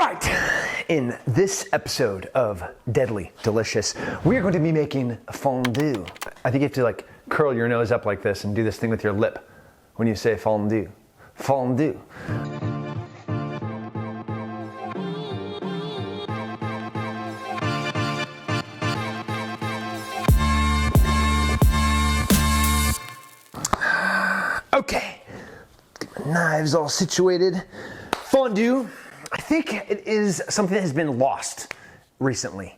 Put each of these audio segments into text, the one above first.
right, in this episode of Deadly Delicious, we are going to be making fondue. I think you have to like curl your nose up like this and do this thing with your lip when you say fondue. Fondue. Okay, knives all situated. Fondue, I think it is something that has been lost recently.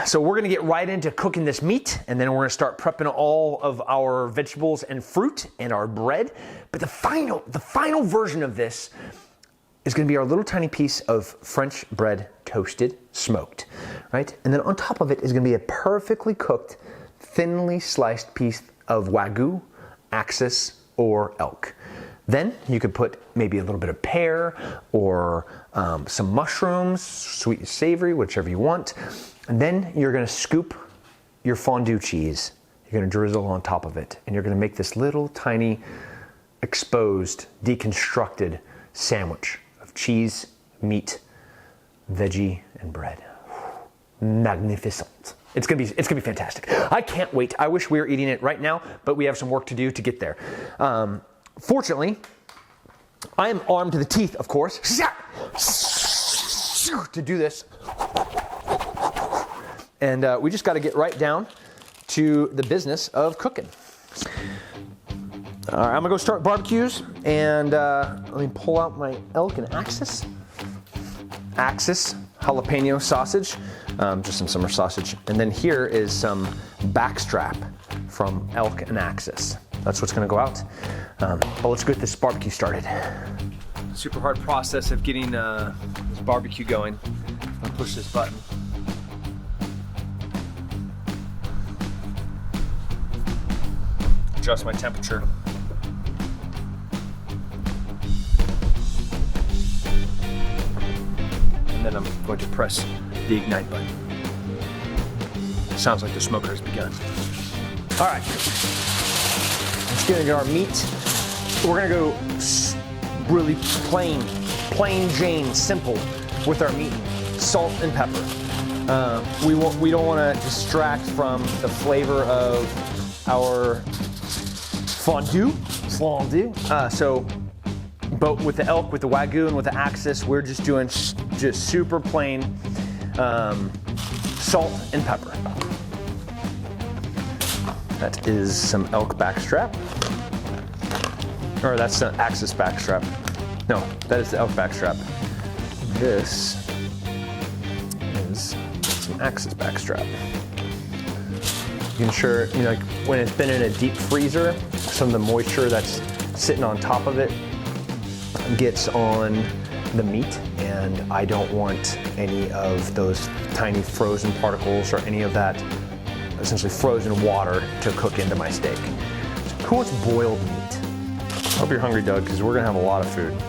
So we're gonna get right into cooking this meat, and then we're gonna start prepping all of our vegetables and fruit and our bread. But the final version of this is gonna be our little tiny piece of French bread, toasted, smoked, right? And then on top of it is gonna be a perfectly cooked, thinly sliced piece of Wagyu, Axis, or elk. Then you could put maybe a little bit of pear or some mushrooms, sweet and savory, whichever you want. And then you're gonna scoop your fondue cheese. You're gonna drizzle on top of it. And you're gonna make this little tiny exposed, deconstructed sandwich of cheese, meat, veggie, and bread. Magnificent. It's gonna be fantastic. I can't wait. I wish we were eating it right now, but we have some work to do to get there. Fortunately, I am armed to the teeth, of course, to do this. And we just got to get right down to the business of cooking. All right, I'm gonna go start barbecues, and let me pull out my elk and Axis jalapeno sausage, just some summer sausage. And then here is some backstrap from elk and Axis. That's what's gonna go out. But let's get this barbecue started. Super hard process of getting this barbecue going. I'm gonna push this button. Adjust my temperature. And then I'm going to press the ignite button. Sounds like the smoker has begun. All right, let's get into our meat. We're gonna go really plain Jane, simple with our meat. Salt and pepper. We don't want to distract from the flavor of our fondue. But with the elk, with the Wagyu, and with the Axis, we're just doing just super plain salt and pepper. That is some elk backstrap. Or that's the Axis backstrap. No, that is the elk backstrap. This is some Axis backstrap. You can ensure, like when it's been in a deep freezer, some of the moisture that's sitting on top of it gets on the meat, and I don't want any of those tiny frozen particles or any of that essentially frozen water to cook into my steak. So who wants boiled meat? Hope you're hungry, Doug, because we're gonna have a lot of food.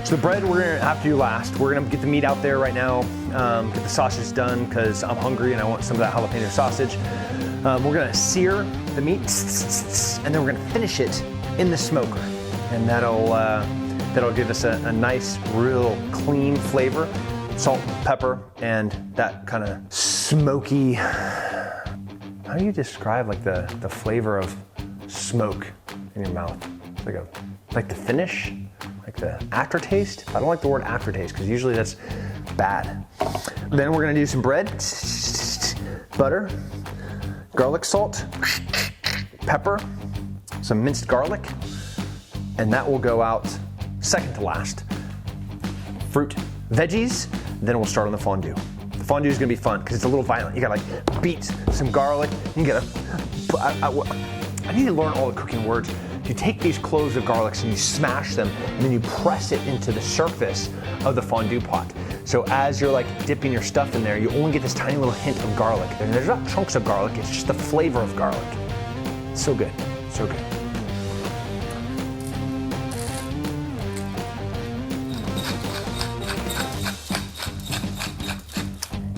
So the bread we're gonna have to do last. We're gonna get the meat out there right now, get the sausage done because I'm hungry and I want some of that jalapeno sausage. We're gonna sear the meat, and then we're gonna finish it in the smoker. And that'll give us a nice, real clean flavor. Salt, pepper, and that kind of smoky, how do you describe like the flavor of smoke in your mouth? Like the finish, like the aftertaste. I don't like the word aftertaste because usually that's bad. Then we're gonna do some bread, butter, garlic salt, pepper, some minced garlic, and that will go out second to last. Fruit, veggies, then we'll start on the fondue. The fondue is gonna be fun because it's a little violent. You gotta like beat some garlic. You gotta, I need to learn all the cooking words. You take these cloves of garlics and you smash them, and then you press it into the surface of the fondue pot. So as you're like dipping your stuff in there, you only get this tiny little hint of garlic. And there's not chunks of garlic, it's just the flavor of garlic. It's so good, so good.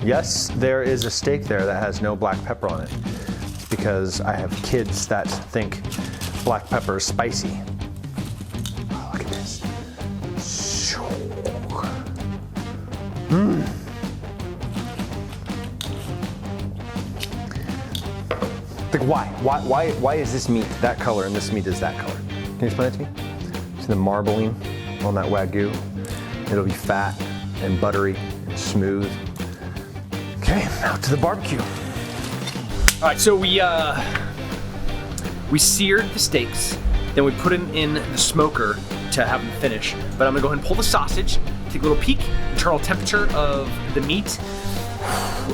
Yes, there is a steak there that has no black pepper on it. It's because I have kids that think black pepper is spicy. Oh, look at this. Like why is this meat that color and this meat is that color? Can you explain it to me? See the marbling on that Wagyu? It'll be fat and buttery and smooth. Okay, out to the barbecue. All right, so we seared the steaks, then we put them in the smoker to have them finish. But I'm gonna go ahead and pull the sausage, take a little peek, internal temperature of the meat,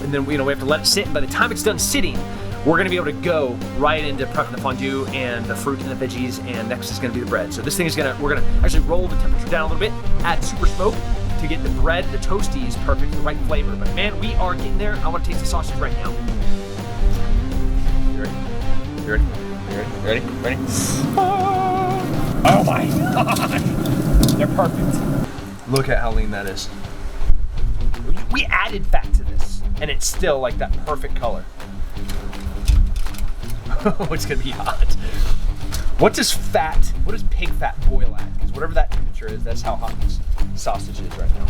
and then we have to let it sit. And by the time it's done sitting, we're gonna be able to go right into prepping the fondue and the fruit and the veggies, and next is gonna be the bread. So this thing is we're gonna actually roll the temperature down a little bit, add super smoke to get the bread, the toasties perfect, the right flavor. But man, we are getting there. I wanna taste the sausage right now. You ready? You ready? You ready? You ready? Ready? Oh my God! They're perfect. Look at how lean that is. We added fat to this, and it's still like that perfect color. Oh, it's gonna be hot. What does pig fat boil at? Because whatever that temperature is, that's how hot this sausage is right now.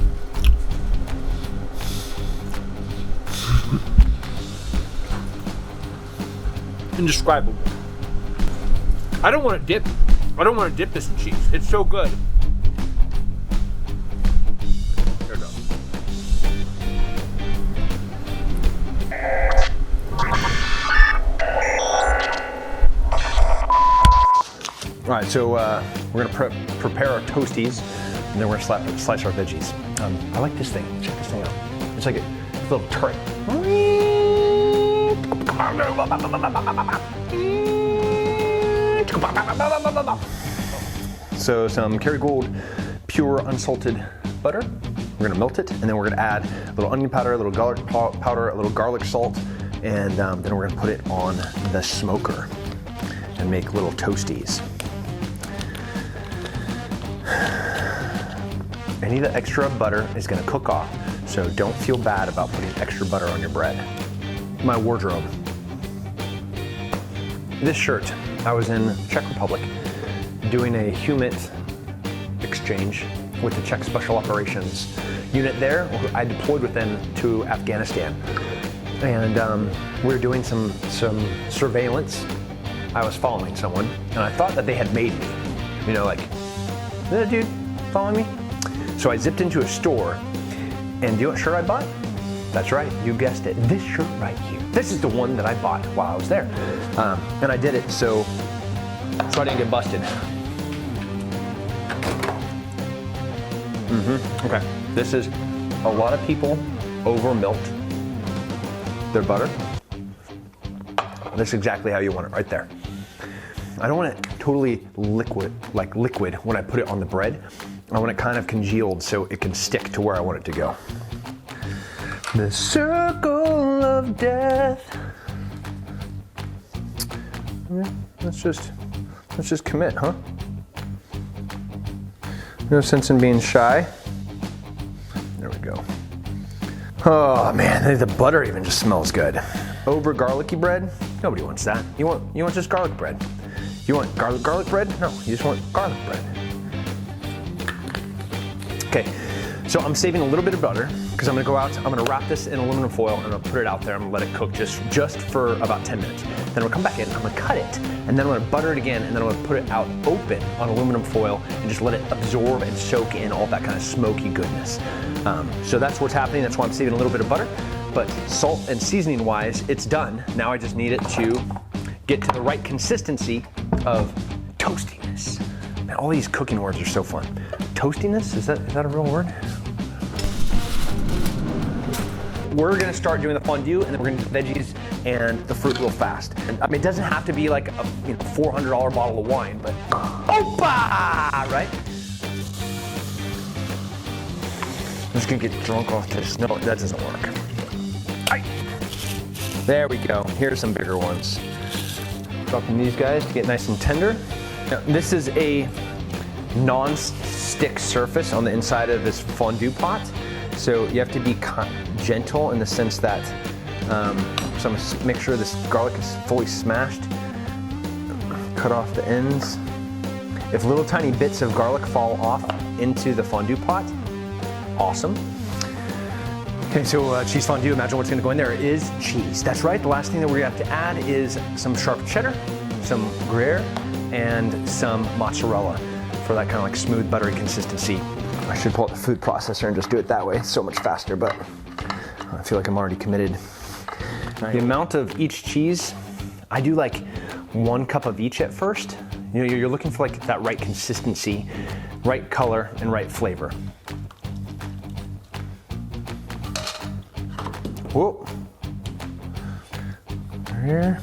Indescribable. I don't want to dip this in cheese. It's so good. There it goes. All right, so we're gonna prepare our toasties, and then we're gonna slice our veggies. I like this thing. Check this thing out. It's like a little turret. So some Kerrygold pure unsalted butter. We're gonna melt it, and then we're gonna add a little onion powder, a little garlic powder, a little garlic salt, and then we're gonna put it on the smoker and make little toasties. Any of the extra butter is gonna cook off, so don't feel bad about putting extra butter on your bread. My wardrobe. This shirt, I was in Czech Republic doing a HUMIT exchange with the Czech Special Operations unit there. I deployed with them to Afghanistan. And we were doing some surveillance. I was following someone, and I thought that they had made me. You know, like, is that a dude following me? So I zipped into a store, and do you know what shirt I bought? That's right, you guessed it, this shirt right here. This is the one that I bought while I was there. And I did it so I didn't get busted. Okay, this is, a lot of people over milk their butter. That's exactly how you want it, right there. I don't want it totally liquid when I put it on the bread. I want it kind of congealed so it can stick to where I want it to go. The circle of death. Let's just commit, huh? No sense in being shy. There we go. Oh man, the butter even just smells good. Over garlicky bread? Nobody wants that. You want just garlic bread. You want garlic bread? No, you just want garlic bread. Okay, so I'm saving a little bit of butter because I'm gonna go out, I'm gonna wrap this in aluminum foil and I'll put it out there. I'm gonna let it cook just for about 10 minutes. Then I'm gonna come back in, I'm gonna cut it, and then I'm gonna butter it again, and then I'm gonna put it out open on aluminum foil and just let it absorb and soak in all that kind of smoky goodness. So that's what's happening. That's why I'm saving a little bit of butter. But salt and seasoning wise, it's done. Now I just need it to get to the right consistency of toastiness. Man, all these cooking words are so fun. Toastiness, is that a real word? We're gonna start doing the fondue, and then we're gonna do the veggies and the fruit real fast. And, I mean, it doesn't have to be like a $400 bottle of wine, but opa, right? I'm just gonna get drunk off this. No, that doesn't work. Aye. There we go. Here's some bigger ones. Dropping these guys to get nice and tender. Now, this is a non-stick surface on the inside of this fondue pot. So you have to be gentle in the sense that, so I'm gonna make sure this garlic is fully smashed. Cut off the ends. If little tiny bits of garlic fall off into the fondue pot, awesome. Okay, so cheese fondue, imagine what's gonna go in there is cheese. That's right, the last thing that we're gonna have to add is some sharp cheddar, some Gruyere, and some mozzarella for that kind of like smooth, buttery consistency. I should pull out the food processor and just do it that way. It's so much faster, but I feel like I'm already committed. The amount of each cheese, I do like 1 cup of each at first. You know, you're looking for like that right consistency, right color, and right flavor. Whoa. Here.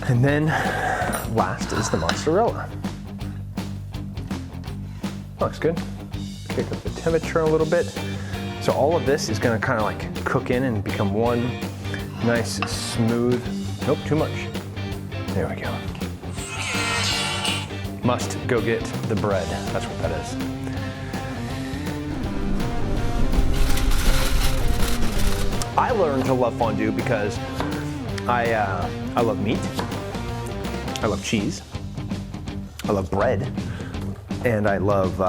And then last is the mozzarella. Looks good. Kick up the temperature a little bit. So all of this is gonna kind of like cook in and become one nice, smooth, nope, too much. There we go. Must go get the bread. That's what that is. I learned to love fondue because I love meat, I love cheese, I love bread, and I love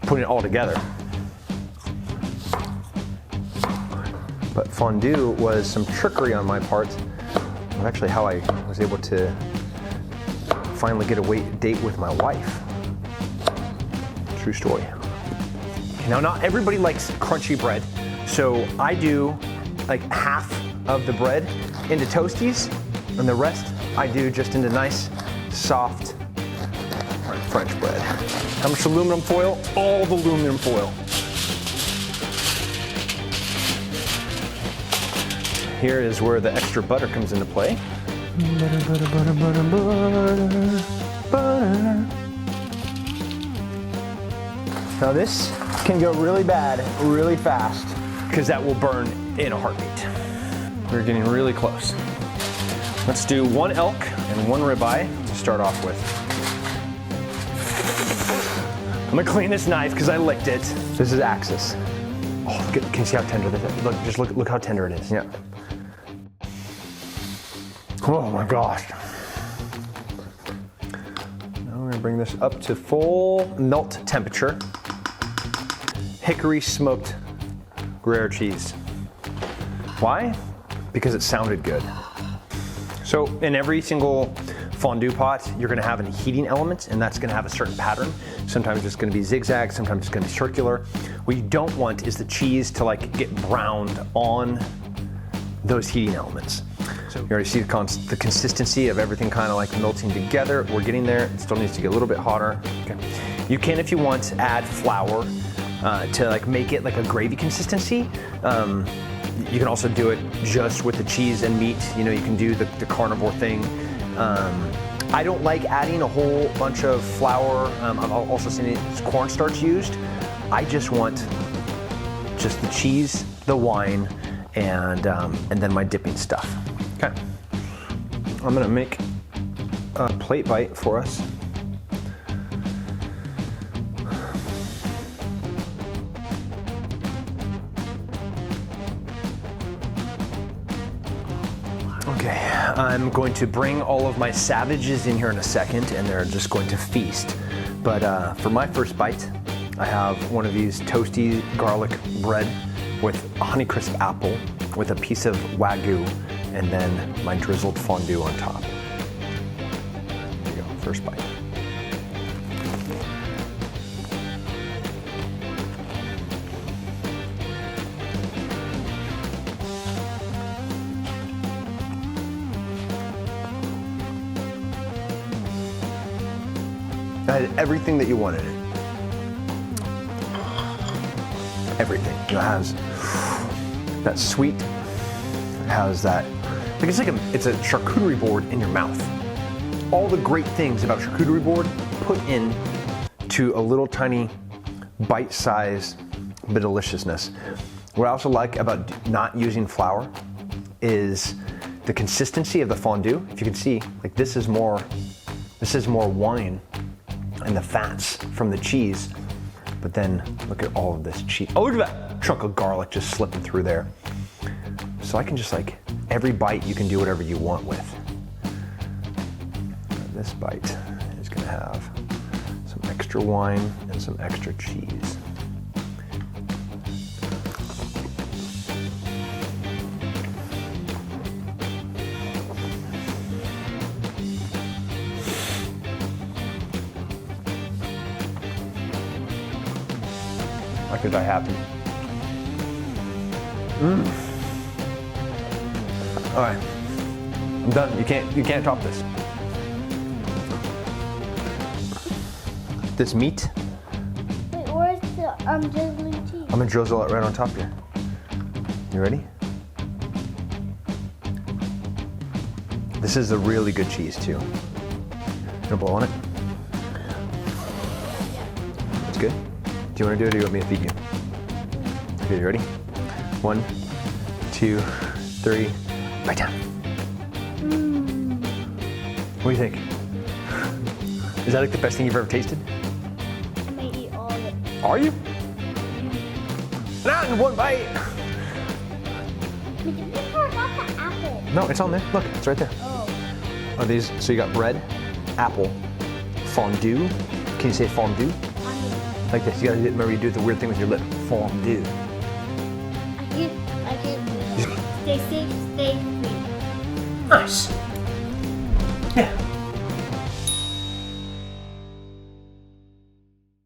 putting it all together. But fondue was some trickery on my part. Actually, how I was able to finally get a date with my wife. True story. Okay, now, not everybody likes crunchy bread, so I do like half of the bread into toasties, and the rest I do just into nice, soft French bread. How much aluminum foil? All the aluminum foil. Here is where the extra butter comes into play. Butter, butter, butter, butter, butter, butter. Now this can go really bad, really fast, because that will burn in a heartbeat. We're getting really close. Let's do 1 elk and 1 ribeye to start off with. I'm gonna clean this knife because I licked it. This is Axis. Oh, can you see how tender this is? Look, just look how tender it is. Yeah. Oh my gosh. Now we're gonna bring this up to full melt temperature. Hickory smoked Gruyere cheese. Why? Because it sounded good. So in every single fondue pot, you're gonna have a heating element, and that's gonna have a certain pattern. Sometimes it's gonna be zigzag, sometimes it's gonna be circular. What you don't want is the cheese to like get browned on those heating elements. So you already see the consistency of everything kind of like melting together. We're getting there. It still needs to get a little bit hotter. Okay. You can, if you want, add flour to like make it like a gravy consistency. You can also do it just with the cheese and meat. You know, you can do the carnivore thing. I don't like adding a whole bunch of flour. I've also seen it's cornstarch used. I just want just the cheese, the wine, and then my dipping stuff. Okay. I'm gonna make a plate bite for us. Okay, I'm going to bring all of my savages in here in a second, and they're just going to feast. But for my first bite, I have one of these toasty garlic bread with a Honeycrisp apple with a piece of Wagyu, and then my drizzled fondue on top. There you go, first bite. It had everything that you wanted in it. Everything. It has that sweet, it has that, like it's a charcuterie board in your mouth. All the great things about charcuterie board put in to a little tiny bite-sized bit of deliciousness. What I also like about not using flour is the consistency of the fondue. If you can see, like this is more wine and the fats from the cheese. But then look at all of this cheese. Oh, look at that chunk of garlic just slipping through there. So I can just like, every bite you can do whatever you want with. This bite is gonna have some extra wine and some extra cheese. I could die happy. All right, I'm done. You can't top this. This meat, Wait, where's the drizzling cheese? I'm gonna drizzle it right on top here. You ready? This is a really good cheese too. You gonna blow on it? It's good. Do you want to do it or do you want me to feed you? Okay, you ready? 1, 2, 3, right down. What do you think? Is that like the best thing you've ever tasted? I may eat all of it. Are you? Not in one bite. But you forgot the apple. No, it's on there. Look, it's right there. Oh. Are these? So you got bread, apple, fondue. Can you say fondue? Like this. You gotta remember you do the weird thing with your lip. Fondue. I can't do that. Stay safe, stay free. Nice. Yeah.